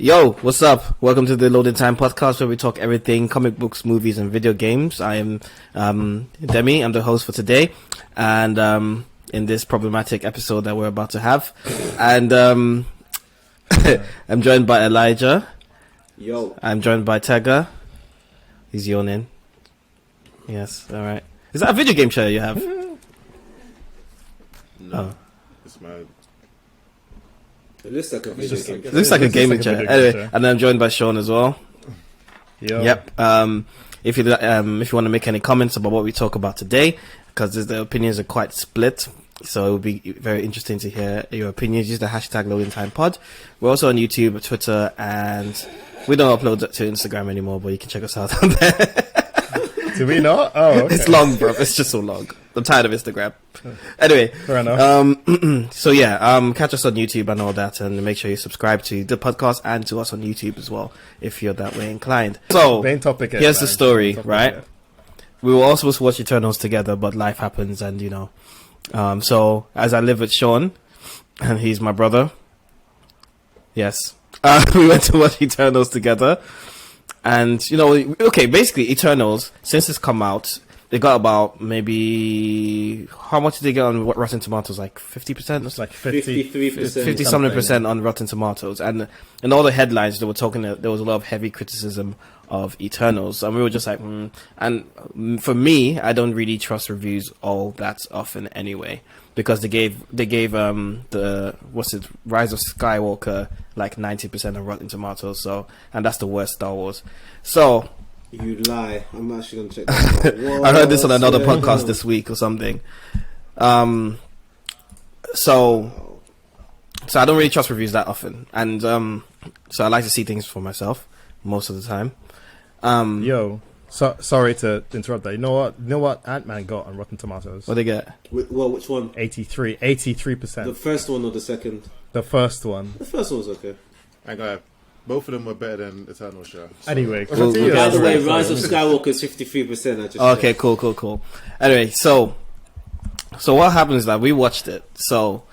Yo, what's up? Welcome to the Loading Time podcast where we talk everything comic books, movies, and video games. I am Demi. I'm the host for today, and in this problematic episode that we're about to have, and I'm joined by Elijah. Yo, I'm joined by Tega. He's yawning. Yes, all right. Is that a video game chair you have? No, it's my. it looks like a video game. It looks like a gaming chair. Anyway, and then I'm joined by Sean as well. Yo. Yep. If you want to make any comments about what we talk about today, because the opinions are quite split, so it would be very interesting to hear your opinions. Use the hashtag LoadingTimePod. We're also on YouTube, Twitter, and we don't upload to Instagram anymore, but you can check us out on there. Do we not? Oh, okay. It's long, bro. It's just so long. I'm tired of Instagram. Anyway, Fair enough. so yeah, catch us on YouTube and all that, and make sure you subscribe to the podcast and to us on YouTube as well if you're that way inclined. So Main topic. here's the story, right? We were all supposed to watch Eternals together, but life happens, and so as I live with Sean, and he's my brother. Yes, we went to watch Eternals together, and okay, basically Eternals, since it's come out, they got about maybe, how much did they get on Rotten Tomatoes? Like 50%? It's like 53%. 50 something percent on Rotten Tomatoes, and in all the headlines they were talking, there was a lot of heavy criticism of Eternals, and we were just like, and for me, I don't really trust reviews all that often anyway, because they gave the Rise of Skywalker like 90% on Rotten Tomatoes, so, and that's the worst Star Wars. So You lie. I'm actually gonna check that out. I heard this on another podcast this week or something. So I don't really trust reviews that often, and so I like to see things for myself most of the time. Sorry to interrupt that. You know what Ant-Man got on Rotten Tomatoes? What they get? Well, which one? 83%. The first one or the second? The first one. The first one was okay. I got both of them were better than Eternal Show. Anyway, We'll continue. By the way, Sorry. Rise of Skywalker is 53%. I just Okay, cool. Anyway, so what happens is that we watched it. So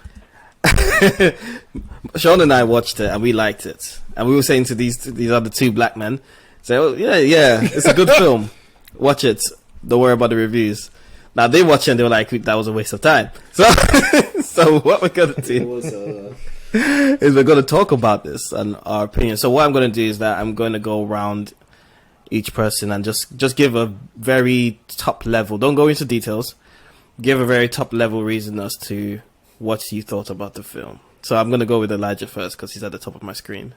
Sean and I watched it, and we liked it, and we were saying to these other two black men, say, "Oh yeah, it's a good film. Watch it. Don't worry about the reviews." Now they watched it and they were like, "That was a waste of time." So what we're gonna do It was, is we're going to talk about this and our opinion. So what I'm going to do is that I'm going to go around each person and just give a very top level. Don't go into details. Give a very top level reason as to what you thought about the film. So I'm going to go with Elijah first because he's at the top of my screen.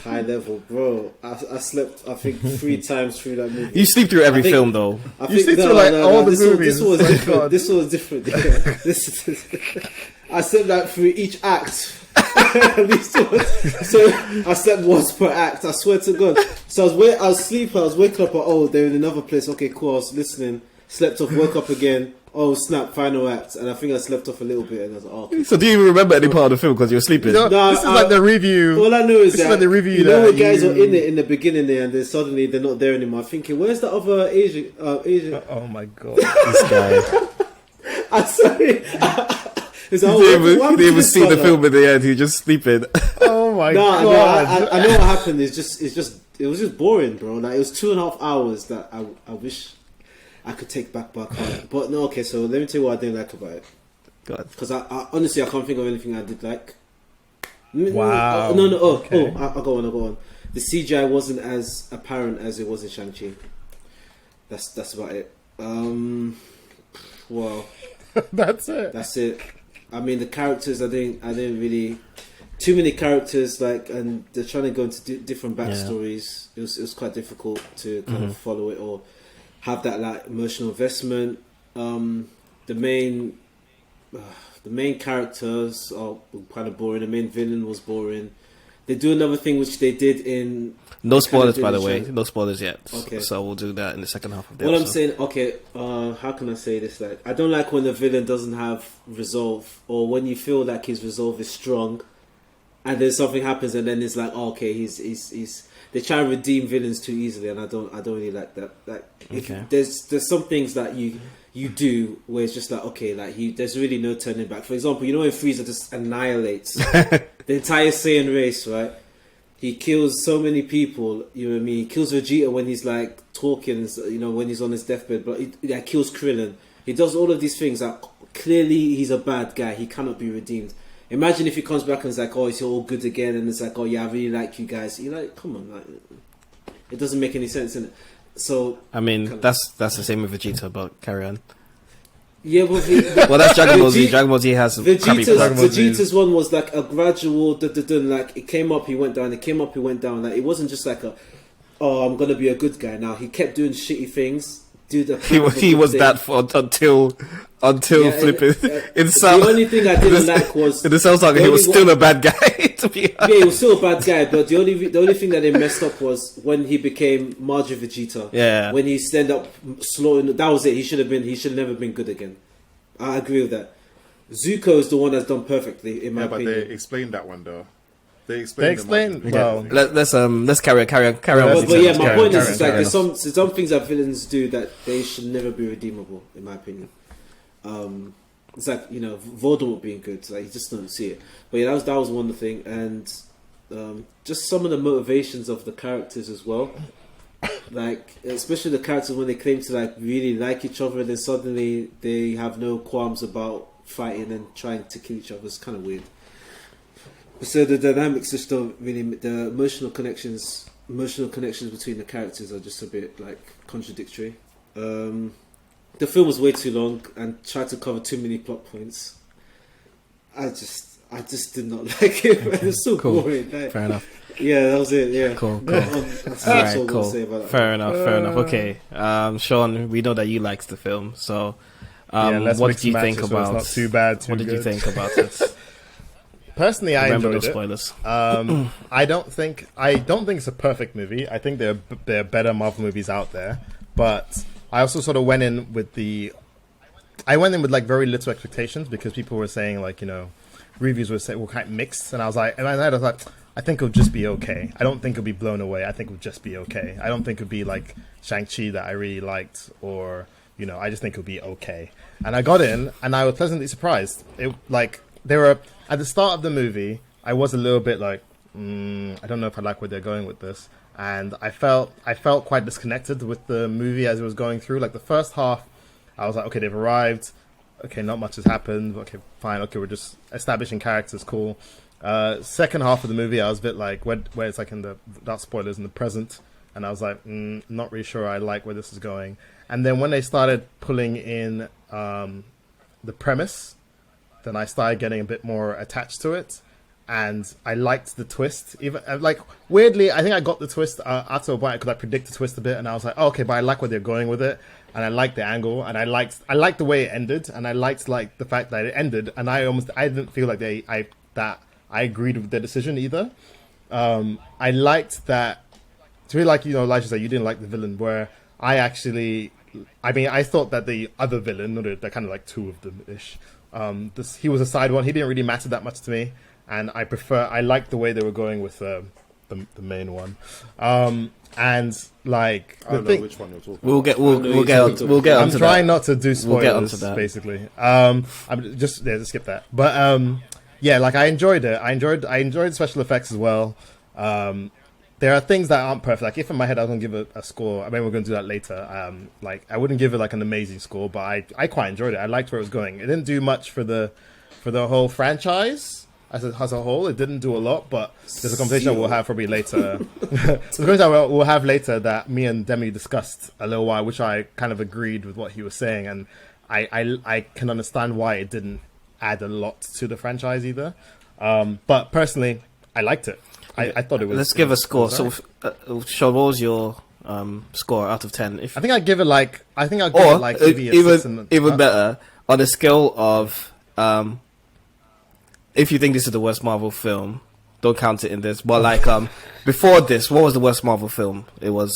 high level, bro. I slept, I think, 3 times through that movie. You sleep through every film, though. I You sleep through like all the movies. This was My different. God. This was different. Yeah. I slept like through each act. At least once. So I slept once per act. I swear to God. So I was sleeping. I was waking up. They're in another place. Okay, cool. I was listening. Slept off. Woke up again. Oh snap! Final act, and I think I slept off a little bit. And I was like, oh, okay. So do you even remember any part of the film because you were sleeping? No, this is like the review. All I know is This is that like the review you know that when guys you- are in it in the beginning there, and then suddenly they're not there anymore. I'm thinking, where's the other Asian? Oh my God. This guy. I'm sorry. It's You didn't even see the film at the end. You're just sleeping. Oh my No, God. I know what happened. It was just boring, bro. Like it was 2.5 hours that I wish I could take back, but I can't. But no, okay. So let me tell you what I didn't like about it. God. Because I honestly I can't think of anything I did like. Wow. No. Okay. I'll go on. The CGI wasn't as apparent as it was in Shang-Chi. That's about it. Well, That's it. that's it. I mean, the characters, I didn't really. Too many characters, and they're trying to go into different backstories. Yeah. It was quite difficult to kind of follow it or have that like emotional investment. The main characters are kind of boring. The main villain was boring. They do another thing which they did in. No spoilers, by the Shang- way. No spoilers yet. Okay. So we'll do that in the second half of the What episode. I'm saying, okay, how can I say this? Like, I don't like when the villain doesn't have resolve, or when you feel like his resolve is strong, and then something happens, and then it's like, oh, okay, he's they try and redeem villains too easily, and I don't really like that. Like, Okay. there's some things that you do where it's just like, okay, like there's really no turning back. For example, you know when Frieza just annihilates the entire Saiyan race, right? He kills so many people, you know what I mean? He kills Vegeta when he's like talking, you know, when he's on his deathbed, but he kills Krillin. He does all of these things that clearly he's a bad guy. He cannot be redeemed. Imagine if he comes back and it's like, oh, it's all good again, and it's like, oh yeah, I really like you guys. You're like, come on, like, it doesn't make any sense, innit? So I mean, that's the same with Vegeta, but carry on. yeah, well, Well, that's Dragon Ball Z. Dragon Ball Z has some crappy plot. Vegeta's one was like a gradual, like it came up, he went down, it came up, he went down. Like it wasn't just like oh, I'm gonna be a good guy now. He kept doing shitty things. Dude, He was that for until flipping in some. The only thing I didn't like was in the Cell Saga, he was still a bad guy. To be honest. yeah, he was still a bad guy. But the only thing that they messed up was when he became Majin Vegeta. Yeah. When he stand up slaughtering. That was it. He should have never been good again. I agree with that. Zuko is the one that's done perfectly in my But opinion. they explained that one though. They They explained. explained. the Well, magic. Let's carry on. But yeah, my point is, it's like carry there's some things that villains do that they should never be redeemable, in my opinion. It's like, you know, Voldemort being good, like you just don't see it. But yeah, that was one thing, and just some of the motivations of the characters as well. Like especially the characters when they claim to like really like each other, and then suddenly they have no qualms about fighting and trying to kill each other. It's kind of weird. So the dynamics just don't really, the emotional connections between the characters are just a bit like contradictory. The film was way too long and tried to cover too many plot points. I just did not like it. It was so Cool. boring. Like, Fair enough. yeah, that was it. Yeah, Cool. That's All all right, I'm cool. gonna say about that. Fair enough. Okay, Sean, we know that you liked the film, so yeah, let's what mix did you and think match it so about? it's not too bad, too what did you good. think about it? Personally, I Remember enjoyed those it. spoilers. I don't think it's a perfect movie. I think there are better Marvel movies out there, but I also sort of went in with like very little expectations because people were saying like, you know, reviews were quite mixed, and I was like, and I was like, I think it'll just be okay. I don't think it'll be blown away. I think it'll just be okay. I don't think it'll be like Shang-Chi that I really liked, or you know, I just think it'll be okay. And I got in, and I was pleasantly surprised. It like there were at the start of the movie, I was a little bit like, I don't know if I like where they're going with this, and I felt quite disconnected with the movie as it was going through. Like the first half, I was like, okay, they've arrived. Okay, not much has happened. Okay, fine. Okay, we're just establishing characters. Cool. Second half of the movie, I was a bit like, where it's like in the, without spoilers, in the present, and I was like, not really sure I like where this is going. And then when they started pulling in the premise, then I started getting a bit more attached to it, and I liked the twist. Even like weirdly, I think I got the twist after a while because I predicted the twist a bit, and I was like, oh, okay, but I like where they're going with it, and I liked the angle, and I liked the way it ended, and I liked like the fact that it ended, and I didn't feel like I agreed with their decision either. I liked that. To me, like, you know, Elijah said, you didn't like the villain, where I thought that the other villain, or they're kind of like two of them ish. He was a side one. He didn't really matter that much to me, and I liked the way they were going with the main one. And like I don't know which one you're talking We'll about. get I'm onto trying that. not to do We'll get onto spoilers, that. basically. I'm just skip that. But yeah, like I enjoyed it. I enjoyed special effects as well. There are things that aren't perfect. Like if in my head I was gonna give it a score, I mean we're gonna do that later. Like I wouldn't give it like an amazing score, but I quite enjoyed it. I liked where it was going. It didn't do much for the whole franchise as a whole. It didn't do a lot, but there's a conversation we'll have probably later. There's a conversation we'll have later that me and Demi discussed a little while, which I kind of agreed with what he was saying, and I can understand why it didn't add a lot to the franchise either. But personally, I liked it. I thought it was. Let's give a score. it was So, Sean, what was your score out of 10? If I think I'd give it like. I think I'd give it like maybe a 6 and even better, on a scale of if you think this is the worst Marvel film, don't count it in this. But like before this, what was the worst Marvel film? It was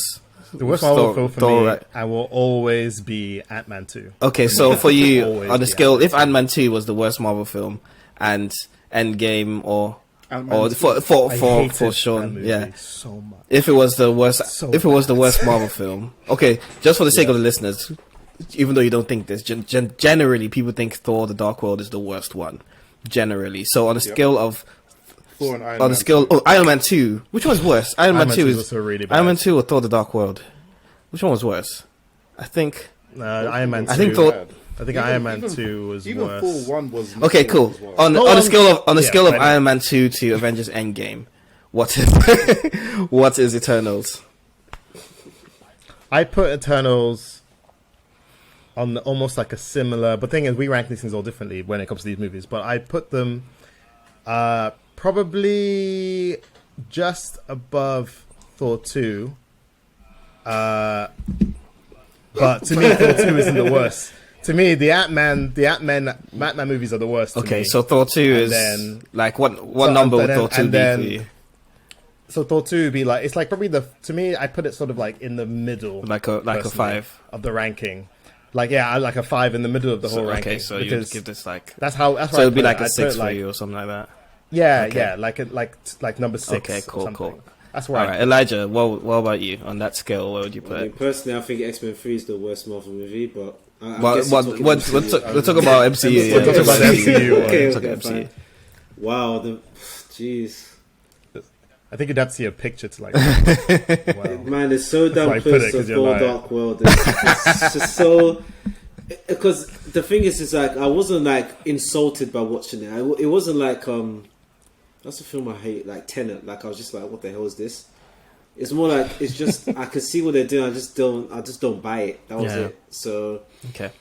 the worst Marvel film for Thor, me. right? I will always be Ant-Man 2. Okay, so for you, Always on a be scale, if Ant-Man 2 was the worst Marvel film and Endgame or Or for I hated for that Sean, movie yeah. so much. If it was the worst, So if it was the worst Marvel film, okay. Just for the sake of the listeners, even though you don't think this, generally people think Thor: The Dark World is the worst one. Generally, so on a scale of Thor and Iron on Man a scale, 2. Iron Man 2, which one's worse? Iron Man 2 is also really bad. Iron Man 2 or Thor: The Dark World? Which one was worse? I think. Iron Man 2. I think Thor- I think Iron Man 2 was even worse. Thor 1 was Okay, not cool. as well. On Oh, a scale of yeah, scale of right. Iron Man 2 to Avengers Endgame, what is what is Eternals? I put Eternals on almost like a similar. But the thing is, we rank these things all differently when it comes to these movies. But I put them probably just above Thor 2. But to me, Thor 2 isn't the worst. To me, the Ant-Man movies are the worst. To Okay, me. so Thor 2 is then- like what so- number and would Thor then- 2 be and for then- you? So Thor 2 would be like, it's like probably to me, I put it sort of like in the middle. Like a personally, 5. of the ranking. Like, yeah, I like a 5 in the middle of the whole ranking. Okay, so you because give this like that's so why it'd be I like put a it. 6 I'd put for it you or something like that. Yeah, Okay. yeah, like number 6. Okay, or cool, something. cool. That's All right. right, Elijah, what about you on that scale? What would you I put? mean, personally, I think X-Men 3 is the worst Marvel movie, but I What, guess what, you're talking what, MCU. we'll talk about MCU. Let's Yeah, talk we'll about talk the MCU. We'll Okay, talk okay, about MCU. fine. Wow, jeez. I think you'd have to see a picture to like. Wow. Man, it's so damn why I put it, close to 'cause you're Thor: like- Dark World. It's just so. Because the thing is like I wasn't like insulted by watching it. It wasn't like that's a film I hate, like Tenet. Like I was just like, what the hell is this? It's more like it's just I can see what they're doing. I just don't buy it. That was Yeah. it. So Okay.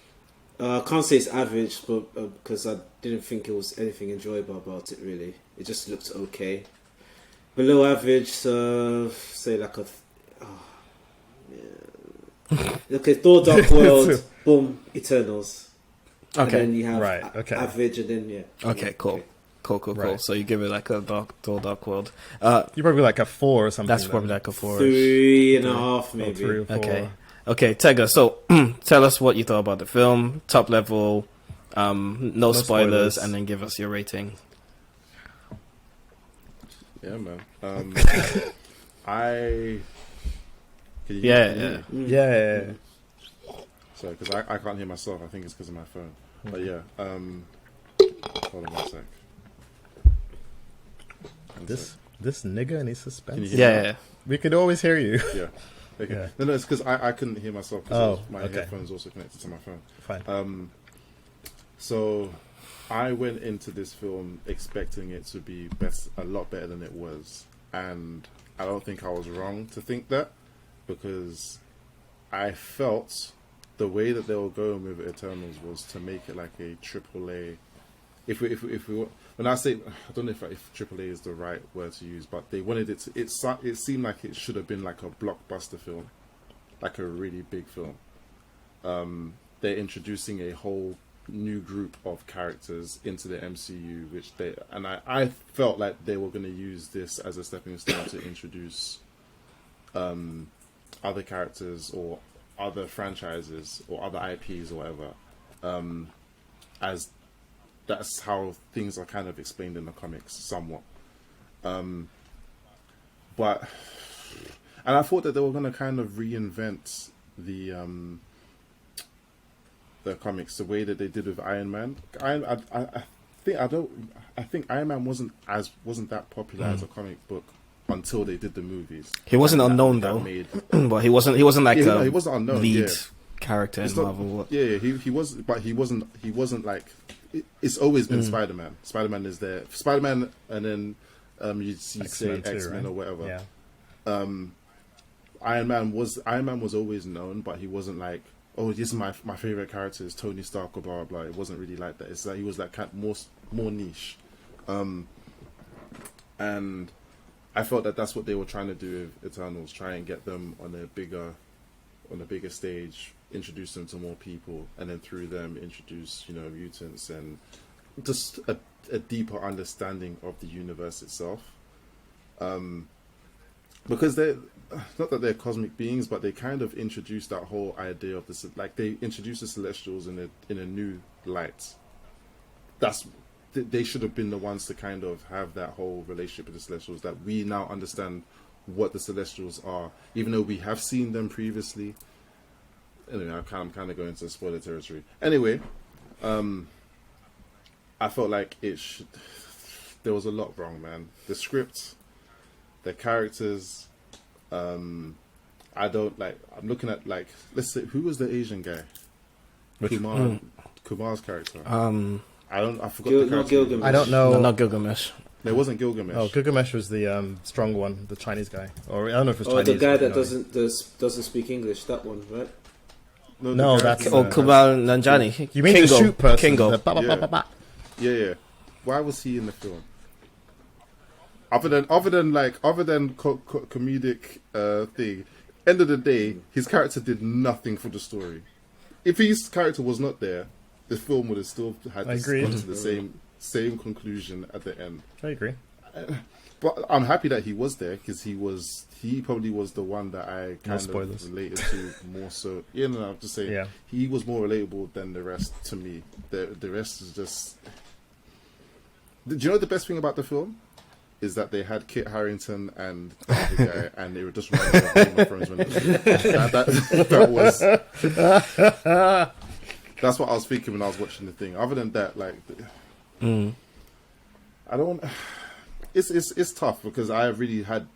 I can't say it's average, but because I didn't think it was anything enjoyable about it. Really, it just looked okay. Below average, say like a. Okay, Thor: Dark World, boom, Eternals. And Okay. then you have Right, okay. average, and then Okay. Cool. Cool. Right. So you give it like a Thor: Dark World. You're probably like a 4 or something. That's then. probably like a 4. 3.5 Or maybe. 3 or 4. Okay. Okay, Tega. So tell us what you thought about the film, top level, no spoilers, spoilers. and then give us your rating. Yeah, man. I. Can you Yeah, hear me? Yeah. Sorry, because I can't hear myself. I think it's because of my phone. But yeah, hold on one sec. One sec. This nigga and his Can you suspense. hear Yeah. me? Yeah. We could always hear you. Yeah. Okay. Yeah. No, it's because I couldn't hear myself because Oh, my okay. headphones also connected to my phone. Fine. So I went into this film expecting it to be a lot better than it was, and I don't think I was wrong to think that, because I felt the way that they were going with Eternals was to make it like a AAA. If we when I say, I don't know if AAA is the right word to use, but they wanted it to. It seemed like it should have been like a blockbuster film, like a really big film. They're introducing a whole new group of characters into the MCU, I felt like they were going to use this as a stepping stone to introduce other characters or other franchises or other IPs or whatever, as that's how things are kind of explained in the comics somewhat. But I thought that they were going to kind of reinvent the comics the way that they did with Iron Man. I think Iron Man wasn't that popular as a comic book until they did the movies. He wasn't And unknown that though, made- but he wasn't like Yeah, a he wasn't unknown, lead yeah. character in It's not- Marvel. Yeah, he was, but he wasn't like. It's always been Spider-Man. Spider-Man is there. Spider-Man, and then you say X-Men too, X-Men right? or whatever. Yeah. Iron Man was always known, but he wasn't like, oh, this is my favorite character is Tony Stark or blah blah blah. It wasn't really like that. It's like he was like kind of more niche, and I felt that that's what they were trying to do with Eternals, try and get them on a bigger stage, introduce them to more people, and then through them introduce mutants and just a deeper understanding of the universe itself. Because they're not that they're cosmic beings, but they kind of introduced that whole idea of they introduced the Celestials in a new light. That's they should have been the ones to kind of have that whole relationship with the Celestials, that we now understand what the Celestials are, even though we have seen them previously. Anyway, I'm kind of going into spoiler territory. Anyway, I felt like there was a lot wrong, man. The script, the characters, I'm looking at, like, let's say, who was the Asian guy? Kumar's character. I forgot the character. Gilgamesh. I don't know. No, not Gilgamesh. No, it wasn't Gilgamesh. Oh, Gilgamesh was the strong one, the Chinese guy. Or I don't know if it was Oh, Chinese. the guy but, that you know. doesn't speak English. That one, right? the No, character that's- Oh, that- Kumail Nanjiani. You mean Kingo. the shoot person? Kingo. The ba- ba- ba- ba- ba. Yeah. Why was he in the film? Other than comedic thing. End of the day, his character did nothing for the story. If his character was not there, the film would have still had I to agree. come to the same conclusion at the end. I agree. But I'm happy that he was there, because he probably was the one that I kind spoilers. of related to more so. Yeah, no, I'm just saying. Yeah. He was more relatable than the rest to me. The rest is just. Do you know the best thing about the film? Is that they had Kit Harington and the other guy, and they were just running over Game of Thrones. That was. That's what I was thinking when I was watching the thing. Other than that, like, I don't. It's tough, because I really had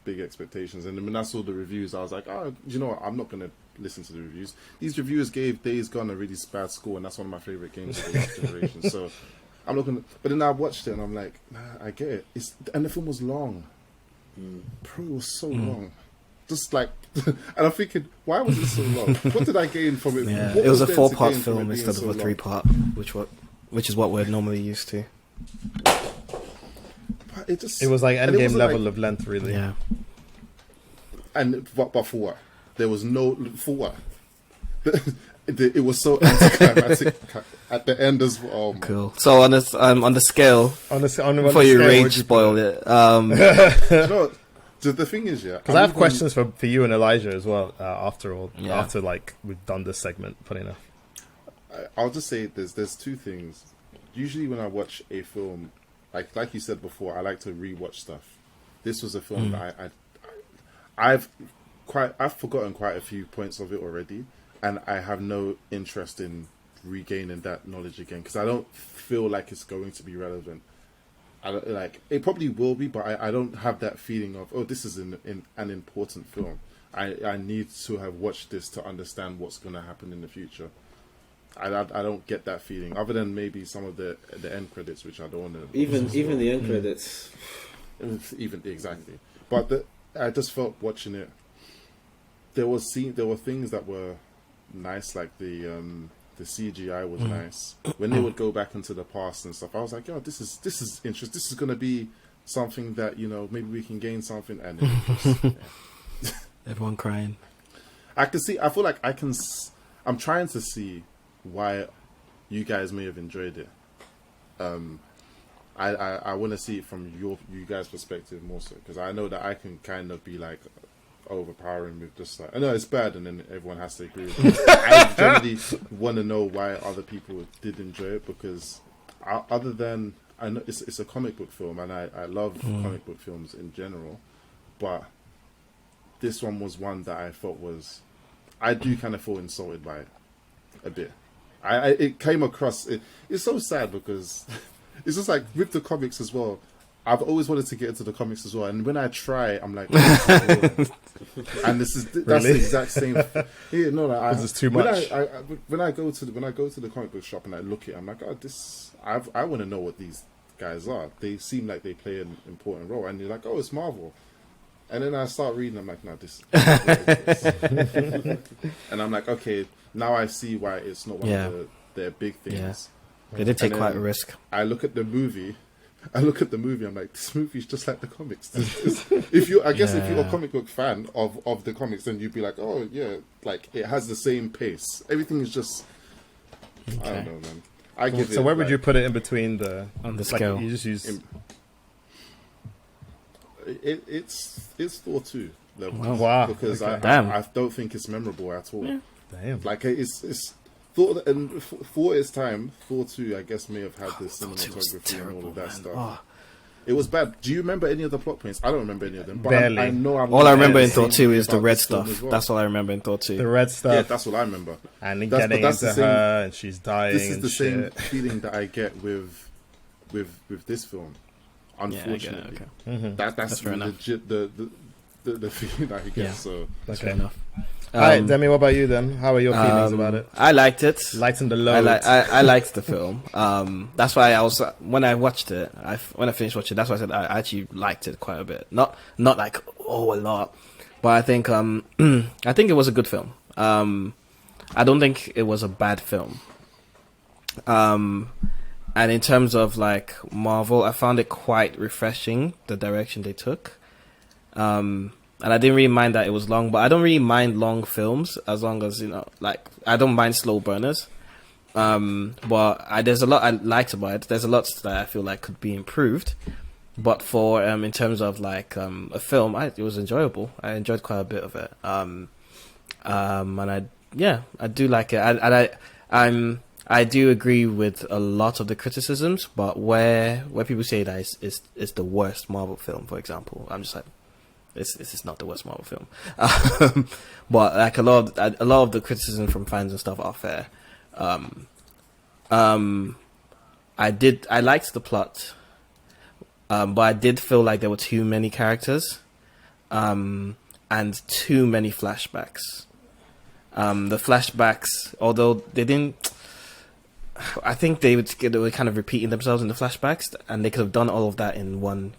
big expectations, and then when I saw the reviews, I was like, oh, you know what? I'm not gonna listen to the reviews. These reviewers gave Days Gone a really bad score, and that's one of my favorite games of the last generation. So I'm not gonna. But then I watched it, and I'm like, nah, I get it. And the film was long. Bro, it was so long. Just like, and I'm thinking, why was it so long? What did I gain from it? Yeah, What it was a there to 4-part gain from it film being instead so of a long? 3-part, which is what we're normally used to. But It was like and it endgame wasn't level like- of length, really. Yeah. And but for what? There was no for what? It was so anticlimactic at the end as well. Oh, man. Cool. So on the scale, On the before you scale, rage would you spoil it, No, the thing is, yeah. Because I have questions for you and Elijah as well. After all, Yeah. after like we've done this segment, funny enough. I'll just say there's two things. Usually when I watch a film, like you said before, I like to rewatch stuff. This was a film that I've forgotten quite a few points of it already, and I have no interest in regaining that knowledge again, because I don't feel like it's going to be relevant. I don't, like, it probably will be, but I don't have that feeling of, oh, this is an important film. I need to have watched this to understand what's going to happen in the future. I don't get that feeling, other than maybe some of the end credits, which I don't want to. Even the end credits. Even exactly, but I just felt watching it. There were things that were nice, like the CGI was nice. When they would go back into the past and stuff, I was like, "Yo, this is interesting. This is going to be something that, you know, maybe we can gain something." And it was just, everyone crying. I can see. I feel like I'm trying to see why you guys may have enjoyed it. I want to see it from you guys' perspective more so, because I know that I can kind of be like overpowering with just like, I know it's bad, and then everyone has to agree with it. I generally want to know why other people did enjoy it, because other than, I know it's a comic book film, and I love comic book films in general, but this one was one that I thought was, I do kind of feel insulted by it a bit. It came across, it's so sad, because it's just like with the comics as well. I've always wanted to get into the comics as well, and when I try, I'm like, and that's Really? the exact same. Yeah, no, like, This is too when much. when I go to the comic book shop and I look at it, I'm like, oh, I want to know what these guys are. They seem like they play an important role, and you're like, oh, it's Marvel. And then I start reading, I'm like, no, this. And I'm like, okay, now I see why it's not one of their big things. Yeah. They did take And quite a then risk. I look at the movie. I'm like, this movie's just like the comics. If you're a comic book fan of the comics, then you'd be like, oh yeah, like it has the same pace. Everything is just, I don't know, man. I give it. So where would like, you put it in between the On the like, scale. You just use it's Thor 2 level. Wow. Wow. Because Okay. Damn. I don't think it's memorable at all. damn. Like it's Thor, and for its time, Thor 2, I guess, may have had the Thor 2 was cinematography and all of that man. stuff. Oh. It was bad. Do you remember any of the plot points? I don't remember any of them. But Barely. I know All I remember in saying Thor 2 is the about red this film stuff. as well. That's all I remember in Thor 2. The red stuff. Yeah, that's what I remember. And then That's- getting but that's into the same- her and she's dying. This is and the same shit. feeling that I get with this film. Yeah, I get it, Unfortunately, okay. that's fair enough. legit the feeling that I get. Yeah. So That's Okay. fair enough. All right, Demi, what about you then? How are your feelings about it? I liked it. Lighten the I, load. I liked the film. That's why I was when I watched it. When I finished watching, that's why I said I actually liked it quite a bit. Not like a lot, but I think I think it was a good film. I don't think it was a bad film. And in terms of like Marvel, I found it quite refreshing the direction they took. And I didn't really mind that it was long, but I don't really mind long films as long as, like, I don't mind slow burners. But there's a lot I liked about it. There's a lot that I feel like could be improved. But for, in terms of like, a film, it was enjoyable. I enjoyed quite a bit of it. And I do like it. I do agree with a lot of the criticisms, but where people say that it's the worst Marvel film, for example, I'm just like, this is not the worst Marvel film. But like a lot of the criticism from fans and stuff are fair. I liked the plot, but I did feel like there were too many characters, and too many flashbacks. The flashbacks, although they didn't, I think they were kind of repeating themselves in the flashbacks, and they could have done all of that in one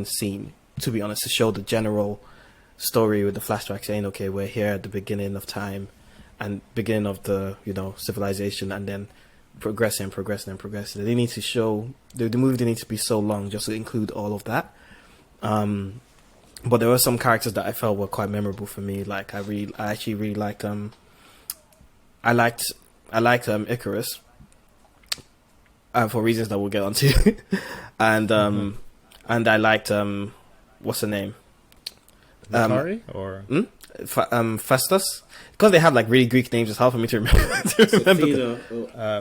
scene. To be honest, to show the general story with the flashback, saying, okay, we're here at the beginning of time and beginning of the civilization, and then progressing. They need to show the movie didn't need to be so long just to include all of that. But there were some characters that I felt were quite memorable for me. Like I actually really liked I liked Icarus for reasons that we'll get onto, and I liked what's her name? Makkari or Festus, because they had like really Greek names. It's hard for me to remember.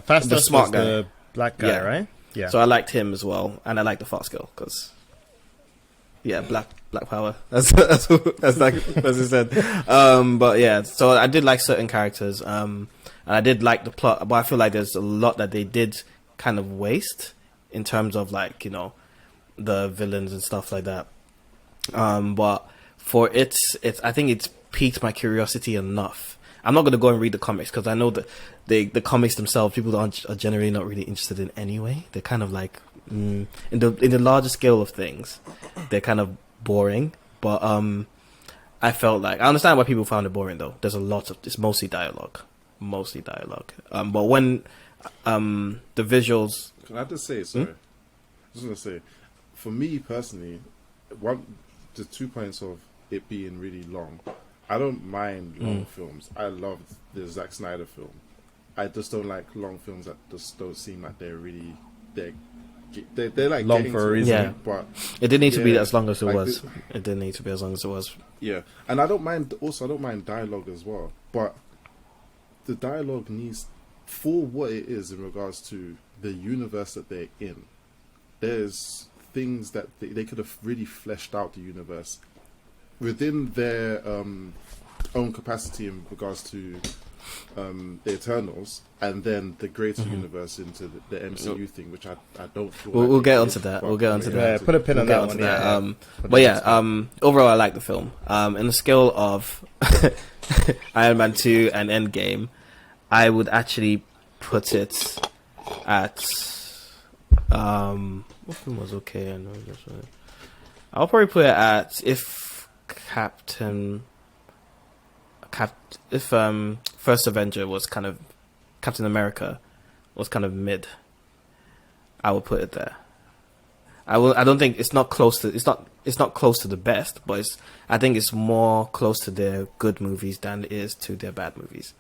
Fastos The smart was guy. the black guy, Yeah. right? Yeah. So I liked him as well, and I liked the fast girl because, black power. That's like as I said. But yeah, so I did like certain characters, and I did like the plot. But I feel like there's a lot that they did kind of waste in terms of like the villains and stuff like that. But for it's I think it's piqued my curiosity enough. I'm not going to go and read the comics because I know that the comics themselves, people are generally not really interested in anyway. They're kind of like in the larger scale of things, they're kind of boring. But I felt like I understand why people found it boring though. There's a lot of it's mostly dialogue. But when the visuals, can I just say, sorry, I was going to say, for me personally, the 2 points of it being really long, I don't mind long films. I love the Zack Snyder film. I just don't like long films that just don't seem like they're like Long getting for a to reason. Yeah. But it didn't need to be Yeah, as long as it like was. the- It didn't need to be as long as it was. yeah, and I don't mind dialogue as well. But the dialogue needs, for what it is in regards to the universe that they're in, there's things that they could have really fleshed out the universe within their own capacity in regards to the Eternals, and then the greater universe into the MCU thing, which I don't feel We'll like get it onto is, that. but We'll get onto yeah, that. Yeah, put a pin on We'll that get one. onto that. Yeah. But yeah, overall, I like the film. In the scale of Iron Man 2 and Endgame, I would actually put it at what film was okay? I know this one. I'll probably put it at if First Avenger was kind of Captain America was kind of mid, I would put it there. I don't think it's not close to the best, but I think it's more close to their good movies than it is to their bad movies.